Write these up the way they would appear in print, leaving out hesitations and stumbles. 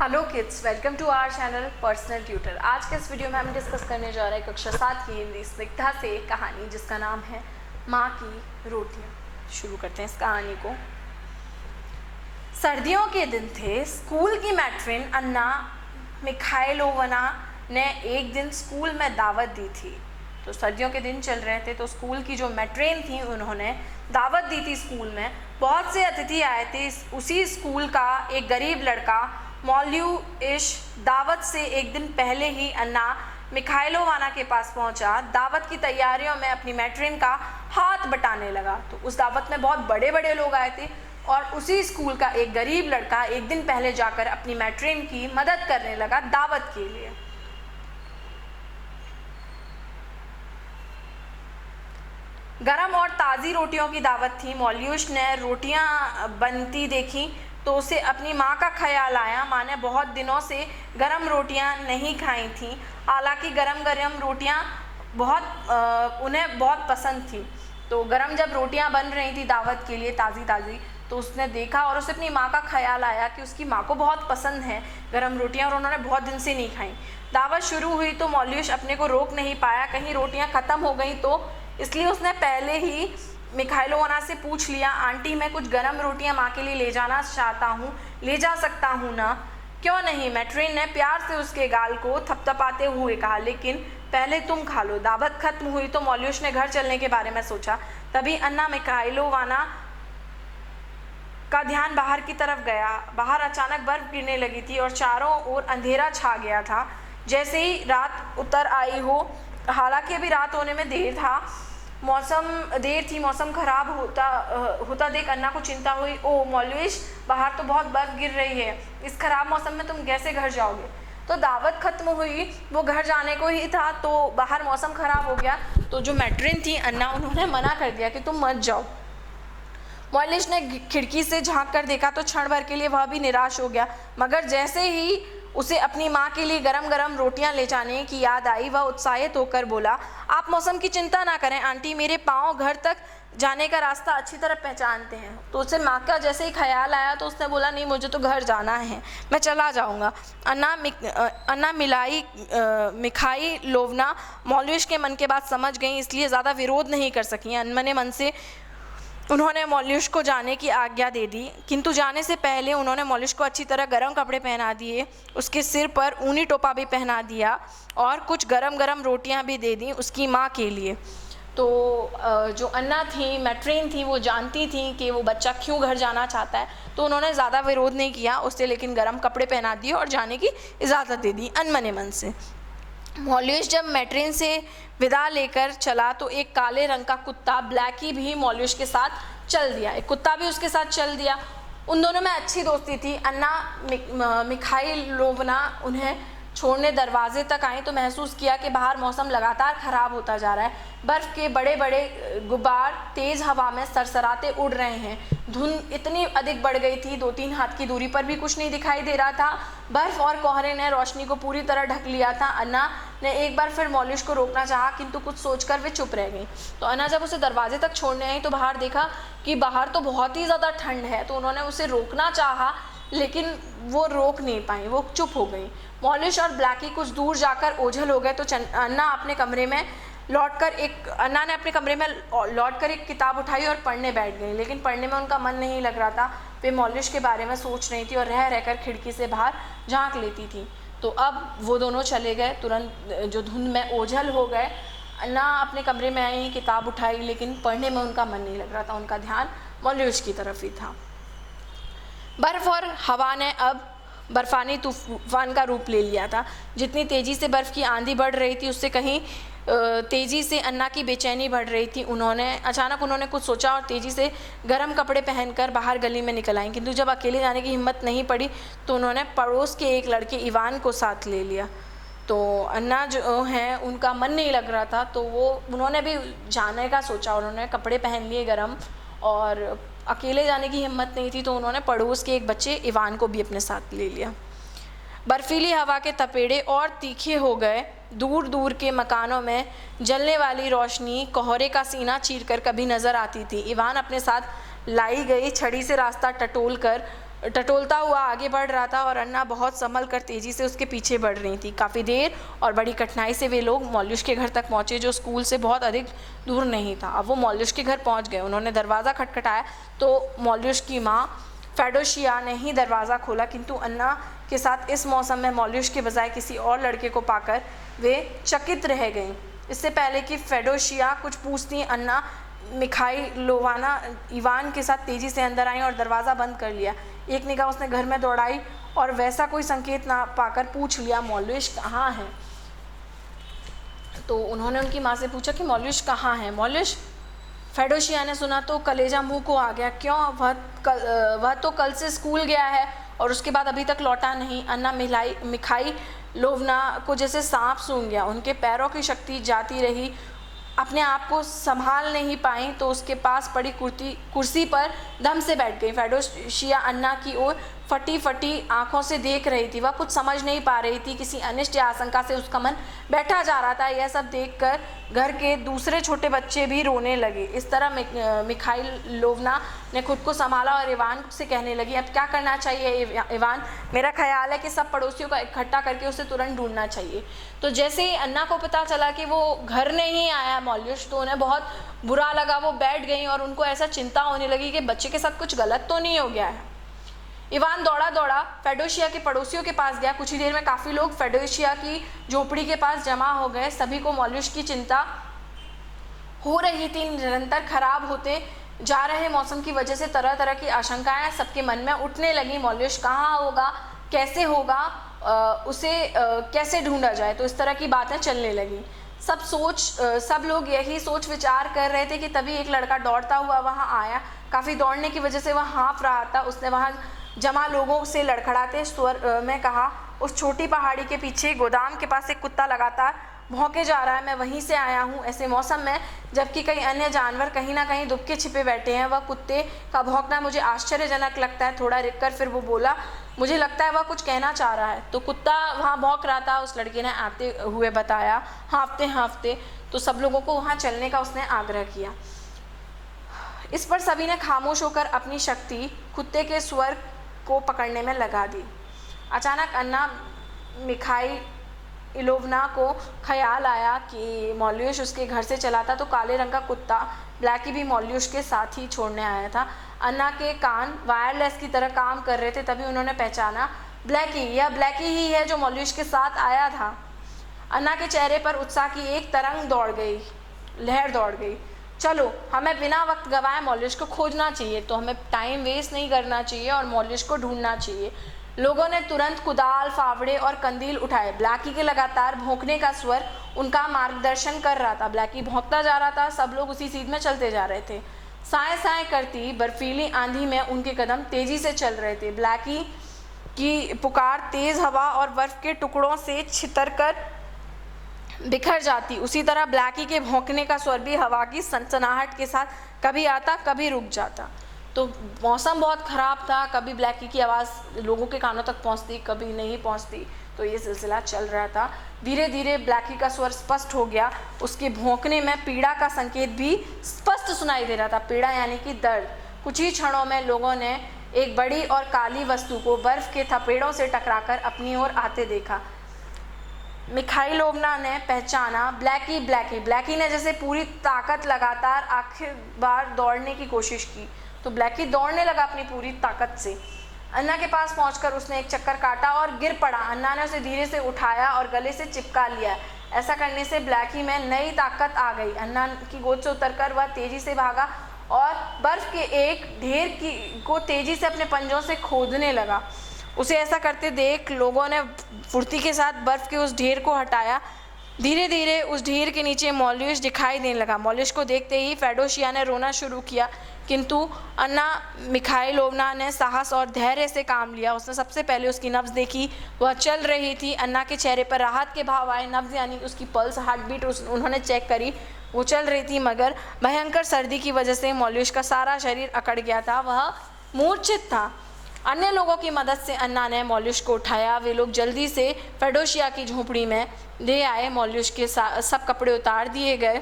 Hello kids, welcome to our channel personal tutor. आज के इस वीडियो में हम डिस्कस करने जा रहे हैं कक्षा 7 की हिंदी स्निग्धा से एक कहानी जिसका नाम है माँ की रोटियाँ। शुरू करते हैं इस कहानी को। सर्दियों के दिन थे। स्कूल की मैट्रिन अन्ना मिखाइलोवना ने एक दिन स्कूल में दावत दी थी। तो सर्दियों के दिन चल रहे थे तो स्कूल की जो मैट्रेन थी उन्होंने दावत दी थी स्कूल में। बहुत से अतिथि आए थे। उसी स्कूल का एक गरीब लड़का मॉल्यूइश दावत से एक दिन पहले ही अन्ना मिखाइलोवाना के पास पहुंचा। दावत की तैयारियों में अपनी मैट्रिन का हाथ बटाने लगा। तो उस दावत में बहुत बड़े बड़े लोग आए थे और उसी स्कूल का एक गरीब लड़का एक दिन पहले जाकर अपनी मैट्रिन की मदद करने लगा दावत के लिए। गरम और ताज़ी रोटियों की दावत थी। मॉल्यूश ने रोटियां बनती देखी तो उसे अपनी माँ का ख्याल आया। माँ ने बहुत दिनों से गरम रोटियां नहीं खाई थीं। हालांकि गरम गरम रोटियां उन्हें बहुत पसंद थी। तो गरम जब रोटियां बन रही थी दावत के लिए ताज़ी ताज़ी, तो उसने देखा और उसे अपनी माँ का ख्याल आया कि उसकी माँ को बहुत पसंद है गरम रोटियां और उन्होंने बहुत दिन से नहीं खाई। दावत शुरू हुई तो मॉल्यूश अपने को रोक नहीं पाया, कहीं रोटियाँ ख़त्म हो गई तो, इसलिए उसने पहले ही मिखाइलोवाना से पूछ लिया, आंटी मैं कुछ गरम रोटियां माँ के लिए ले जाना चाहता हूँ, ले जा सकता हूँ ना? क्यों नहीं, मैट्रिन ने प्यार से उसके गाल को थपथपाते हुए कहा, लेकिन पहले तुम खा लो। दावत खत्म हुई तो मॉल्यूश ने घर चलने के बारे में सोचा। तभी अन्ना मिखाइलोवाना का ध्यान बाहर की तरफ गया। बाहर अचानक बर्फ गिरने लगी थी और चारों ओर अंधेरा छा गया था, जैसे ही रात उतर आई हो। हालांकि अभी रात होने में देर थी। मौसम खराब होता देख अन्ना को चिंता हुई। ओ मॉल्यूश, बाहर तो बहुत बर्फ गिर रही है, इस खराब मौसम में तुम कैसे घर जाओगे? तो दावत खत्म हुई, वो घर जाने को ही था तो बाहर मौसम खराब हो गया। तो जो मैट्रिन थी अन्ना, उन्होंने मना कर दिया कि तुम मत जाओ। मॉल्यूश ने खिड़की से झांक कर देखा तो क्षण भर के लिए वह भी निराश हो गया, मगर जैसे ही उसे अपनी माँ के लिए गरम गरम रोटियां ले जाने की याद आई, वह उत्साहित होकर बोला, आप मौसम की चिंता ना करें आंटी, मेरे पाँव घर तक जाने का रास्ता अच्छी तरह पहचानते हैं। तो उसे माँ का जैसे ही ख्याल आया तो उसने बोला, नहीं मुझे तो घर जाना है, मैं चला जाऊँगा। अन्ना मिखाइलोवना मॉल्यूश के मन के बात समझ गई, इसलिए ज़्यादा विरोध नहीं कर सकी। अनमने मन से उन्होंने मॉल्यूश को जाने की आज्ञा दे दी, किंतु जाने से पहले उन्होंने मॉल्यूश को अच्छी तरह गर्म कपड़े पहना दिए, उसके सिर पर ऊनी टोपा भी पहना दिया और कुछ गरम गरम रोटियां भी दे दी उसकी माँ के लिए। तो जो अन्ना थी, मैट्रिन थी, वो जानती थी कि वो बच्चा क्यों घर जाना चाहता है, तो उन्होंने ज़्यादा विरोध नहीं किया उससे, लेकिन गरम कपड़े पहना दिए और जाने की इजाज़त दे दी अनमने मन से। मॉल्यूश जब मैट्रिन से विदा लेकर चला तो एक काले रंग का कुत्ता ब्लैकी भी मॉल्यूश के साथ चल दिया। एक कुत्ता भी उसके साथ चल दिया। उन दोनों में अच्छी दोस्ती थी। अन्ना मिखाइलोवना उन्हें छोड़ने दरवाजे तक आई तो महसूस किया कि बाहर मौसम लगातार ख़राब होता जा रहा है। बर्फ़ के बड़े बड़े गुब्बार तेज़ हवा में सरसराते उड़ रहे हैं। धुंध इतनी अधिक बढ़ गई थी, 2-3 हाथ की दूरी पर भी कुछ नहीं दिखाई दे रहा था। बर्फ़ और कोहरे ने रोशनी को पूरी तरह ढक लिया था। अन्ना ने एक बार फिर मॉल्यूश को रोकना चाहा, किंतु कुछ सोचकर वे चुप रह गई। तो अन्ना जब उसे दरवाजे तक छोड़ने आई तो बाहर देखा कि बाहर तो बहुत ही ज़्यादा ठंड है। तो उन्होंने उसे रोकना चाहा, लेकिन वो रोक नहीं पाई, वो चुप हो गई। मॉल्यूश और ब्लैकी कुछ दूर जाकर ओझल हो गए तो अन्ना ने अपने कमरे में लौटकर एक किताब उठाई और पढ़ने बैठ गई, लेकिन पढ़ने में उनका मन नहीं लग रहा था। वे मॉल्यूश के बारे में सोच रही थी और रह रहकर खिड़की से बाहर झांक लेती थी। तो अब वो दोनों चले गए, तुरंत जो धुंध में ओझल हो गए। अन्ना अपने कमरे में आई, किताब उठाई, लेकिन पढ़ने में उनका मन नहीं लग रहा था, उनका ध्यान मॉल्यूश की तरफ ही था। बर्फ़ और हवा ने अब बर्फ़ानी तूफान का रूप ले लिया था। जितनी तेज़ी से बर्फ़ की आंधी बढ़ रही थी उससे कहीं तेज़ी से अन्ना की बेचैनी बढ़ रही थी। अचानक उन्होंने कुछ सोचा और तेज़ी से गर्म कपड़े पहनकर बाहर गली में निकल आईं, किंतु जब अकेले जाने की हिम्मत नहीं पड़ी तो उन्होंने पड़ोस के एक लड़के इवान को साथ ले लिया। तो अन्ना जो हैं उनका मन नहीं लग रहा था, तो उन्होंने भी जाने का सोचा। उन्होंने कपड़े पहन लिए गरम और अकेले जाने की हिम्मत नहीं थी, तो उन्होंने पड़ोस के एक बच्चे इवान को भी अपने साथ ले लिया। बर्फीली हवा के तपेड़े और तीखे हो गए। दूर दूर के मकानों में जलने वाली रोशनी कोहरे का सीना चीरकर कभी नज़र आती थी। इवान अपने साथ लाई गई छड़ी से रास्ता टटोल कर टटोलता हुआ आगे बढ़ रहा था और अन्ना बहुत संभल कर तेज़ी से उसके पीछे बढ़ रही थी। काफ़ी देर और बड़ी कठिनाई से वे लोग मौल्युस के घर तक पहुँचे, जो स्कूल से बहुत अधिक दूर नहीं था। अब वो मौल्युस के घर पहुँच गए। उन्होंने दरवाज़ा खटखटाया तो मौल्युस की माँ फेडोशिया ने ही दरवाज़ा खोला, किंतु अन्ना के साथ इस मौसम में मौल्युस के बजाय किसी और लड़के को पाकर वे चकित रह गईं। इससे पहले कि फेडोशिया कुछ पूछती, अन्ना मिखाइलोवाना इवान के साथ तेज़ी से अंदर आई और दरवाज़ा बंद कर लिया। एक निगाह उसने घर में दौड़ाई और वैसा कोई संकेत ना पाकर पूछ लिया, मौल्युस कहाँ है? तो उन्होंने उनकी माँ से पूछा कि मौल्युस कहाँ है? मौल्युस? फेडोशिया ने सुना तो कलेजा मुंह को आ गया। क्यों? वह तो कल से स्कूल गया है और उसके बाद अभी तक लौटा नहीं। अन्ना मिखाइलोवना को जैसे सांप सूंघ गया। उनके पैरों की शक्ति जाती रही, अपने आप को संभाल नहीं पाई तो उसके पास पड़ी कुर्सी पर दम से बैठ गई। फेडोशिया अन्ना की ओर फटी फटी आंखों से देख रही थी। वह कुछ समझ नहीं पा रही थी। किसी अनिष्ट या आशंका से उसका मन बैठा जा रहा था। यह सब देखकर घर के दूसरे छोटे बच्चे भी रोने लगे। इस तरह मिखाइलोवना ने खुद को संभाला और इवान से कहने लगी, अब क्या करना चाहिए इवान? मेरा ख्याल है कि सब पड़ोसियों को इकट्ठा करके उसे तुरंत ढूंढना चाहिए। तो जैसे ही अन्ना को पता चला कि वो घर नहीं आया मौल्युस, तो उन्हें बहुत बुरा लगा। वो बैठ गई और उनको ऐसा चिंता होने लगी कि बच्चे के साथ कुछ गलत तो नहीं हो गया है। इवान दौड़ा दौड़ा फेडोशिया के पड़ोसियों के पास गया। कुछ ही देर में काफ़ी लोग फेडोशिया की झोपड़ी के पास जमा हो गए। सभी को मौल्युस की चिंता हो रही थी। निरंतर खराब होते जा रहे मौसम की वजह से तरह तरह की आशंकाएं सबके मन में उठने लगी। मौल्युस कहाँ होगा, कैसे होगा, उसे कैसे ढूंढा जाए, तो इस तरह की बातें चलने लगी। सब लोग यही सोच विचार कर रहे थे कि तभी एक लड़का दौड़ता हुआ वहां आया। काफ़ी दौड़ने की वजह से वह हाँफ रहा था। उसने वहां जमा लोगों से लड़खड़ाते स्वर में कहा, उस छोटी पहाड़ी के पीछे गोदाम के पास एक कुत्ता लगातार भौंके जा रहा है। मैं वहीं से आया हूँ। ऐसे मौसम में जबकि कई अन्य जानवर कहीं ना कहीं दुबके छिपे बैठे हैं, वह कुत्ते का भौंकना मुझे आश्चर्यजनक लगता है। थोड़ा रुककर फिर वो बोला, मुझे लगता है वह कुछ कहना चाह रहा है। तो कुत्ता वहाँ भौंक रहा था, उस लड़के ने आते हुए बताया, हाँफते हाँफते। तो सब लोगों को वहाँ चलने का उसने आग्रह किया। इस पर सभी ने खामोश होकर अपनी शक्ति कुत्ते के स्वर को पकड़ने में लगा दी। अचानक अन्ना मिखाइलोवना को ख्याल आया कि मौल्युस उसके घर से चला था, तो काले रंग का कुत्ता ब्लैकी भी मौल्युस के साथ ही छोड़ने आया था। अन्ना के कान वायरलेस की तरह काम कर रहे थे। तभी उन्होंने पहचाना, ब्लैकी, यह ब्लैकी ही है जो मौल्युस के साथ आया था। अन्ना के चेहरे पर उत्साह की एक लहर दौड़ गई। चलो, हमें बिना वक्त गवाए मौल्युस को खोजना चाहिए। तो हमें टाइम वेस्ट नहीं करना चाहिए और मौल्युस को ढूंढना चाहिए। लोगों ने तुरंत कुदाल, फावड़े और कंदील उठाए। ब्लैकी के लगातार भौंकने का स्वर उनका मार्गदर्शन कर रहा था। ब्लैकी भौंकता जा रहा था। सब लोग उसी सीध में चलते जा रहे थे। साए साए करती बर्फीली आंधी में उनके कदम तेजी से चल रहे थे। ब्लैकी की पुकार तेज हवा और बर्फ के टुकड़ों से छितरकर बिखर जाती। उसी तरह ब्लैकी के भौंकने का स्वर भी हवा की सनसनाहट के साथ कभी आता, कभी रुक जाता। तो मौसम बहुत ख़राब था। कभी ब्लैकी की आवाज़ लोगों के कानों तक पहुंचती, कभी नहीं पहुंचती। तो ये सिलसिला चल रहा था। धीरे धीरे ब्लैकी का स्वर स्पष्ट हो गया। उसके भौंकने में पीड़ा का संकेत भी स्पष्ट सुनाई दे रहा था। पीड़ा यानी कि दर्द। कुछ ही क्षणों में लोगों ने एक बड़ी और काली वस्तु को बर्फ के थपेड़ों से टकराकर अपनी ओर आते देखा। मिखाइलोवना ने पहचाना, ब्लैकी। ब्लैकी ने जैसे पूरी ताकत लगातार आखिर बार दौड़ने की कोशिश की। तो ब्लैकी दौड़ने लगा अपनी पूरी ताकत से। अन्ना के पास पहुंचकर उसने एक चक्कर काटा और गिर पड़ा। अन्ना ने उसे धीरे से उठाया और गले से चिपका लिया। ऐसा करने से ब्लैकी में नई ताकत आ गई। अन्ना की गोद से उतरकर वह तेजी से भागा और बर्फ के एक ढेर को तेजी से अपने पंजों से खोदने लगा। उसे ऐसा करते देख लोगों ने फुर्ती के साथ बर्फ के उस ढेर को हटाया। धीरे धीरे उस ढेर के नीचे मौल्युस दिखाई देने लगा। मौल्युस को देखते ही फेडोशिया ने रोना शुरू किया, किंतु अन्ना मिखाइलोवना ने साहस और धैर्य से काम लिया। उसने सबसे पहले उसकी नब्ज़ देखी, वह चल रही थी। अन्ना के चेहरे पर राहत के भाव आए। नब्ज़ यानी उसकी पल्स, हार्ट बीट उन्होंने चेक करी, वो चल रही थी, मगर भयंकर सर्दी की वजह से मौल्युस का सारा शरीर अकड़ गया था। वह मूर्छित था। अन्य लोगों की मदद से अन्ना ने मौल्युस को उठाया। वे लोग जल्दी से फेडोशिया की झोपड़ी में ले आए। मौल्युस के सब कपड़े उतार दिए गए।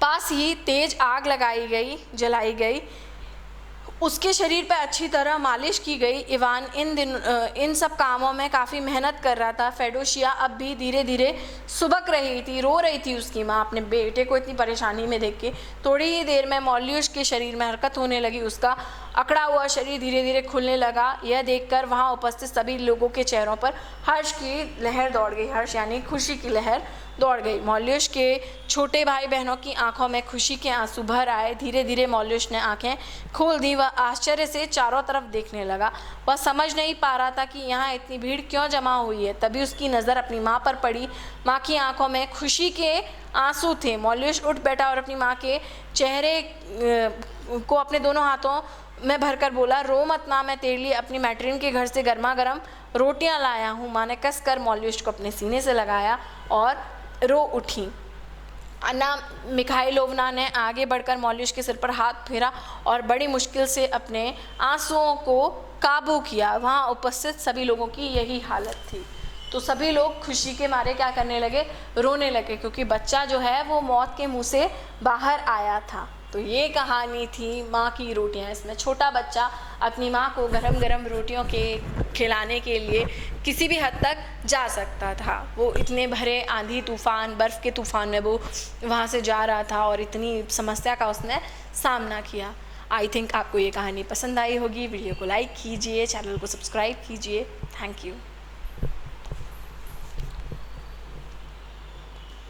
पास ही तेज आग जलाई गई। उसके शरीर पे अच्छी तरह मालिश की गई। इवान इन सब कामों में काफ़ी मेहनत कर रहा था। फेडोशिया अब भी धीरे धीरे सुबक रही थी, रो रही थी उसकी माँ अपने बेटे को इतनी परेशानी में देख के। थोड़ी ही देर में मॉल्यूश के शरीर में हरकत होने लगी, उसका अकड़ा हुआ शरीर धीरे धीरे खुलने लगा। यह देखकर वहाँ उपस्थित सभी लोगों के चेहरों पर हर्ष की लहर दौड़ गई। हर्ष यानी खुशी की लहर दौड़ गई। मॉल्यूश के छोटे भाई बहनों की आंखों में खुशी के आंसू भर आए। धीरे धीरे मॉल्यूश ने आंखें खोल दी। वह आश्चर्य से चारों तरफ देखने लगा। वह समझ नहीं पा रहा था कि यहाँ इतनी भीड़ क्यों जमा हुई है। तभी उसकी नज़र अपनी माँ पर पड़ी। माँ की आंखों में खुशी के आंसू थे। मॉल्यूश उठ बैठा और अपनी माँ के चेहरे को अपने दोनों हाथों में भरकर बोला, रो मत माँ, मैं तेरे लिए अपनी मैट्रिन के घर से गर्मा गर्म रोटियां लाया हूँ। माँ ने कसकर मॉल्यूश को अपने सीने से लगाया और रो उठी। अन्ना मिखाइलोवना ने आगे बढ़कर मॉल्यूश के सिर पर हाथ फेरा और बड़ी मुश्किल से अपने आंसुओं को काबू किया। वहाँ उपस्थित सभी लोगों की यही हालत थी। तो सभी लोग खुशी के मारे क्या करने लगे, रोने लगे, क्योंकि बच्चा जो है वो मौत के मुंह से बाहर आया था। तो ये कहानी थी माँ की रोटियाँ। इसमें छोटा बच्चा अपनी माँ को गरम गरम रोटियों के खिलाने के लिए किसी भी हद तक जा सकता था। वो इतने भरे आंधी तूफान, बर्फ़ के तूफान में वो वहाँ से जा रहा था और इतनी समस्या का उसने सामना किया। आई थिंक आपको ये कहानी पसंद आई होगी। वीडियो को लाइक कीजिए, चैनल को सब्सक्राइब कीजिए। Thank you.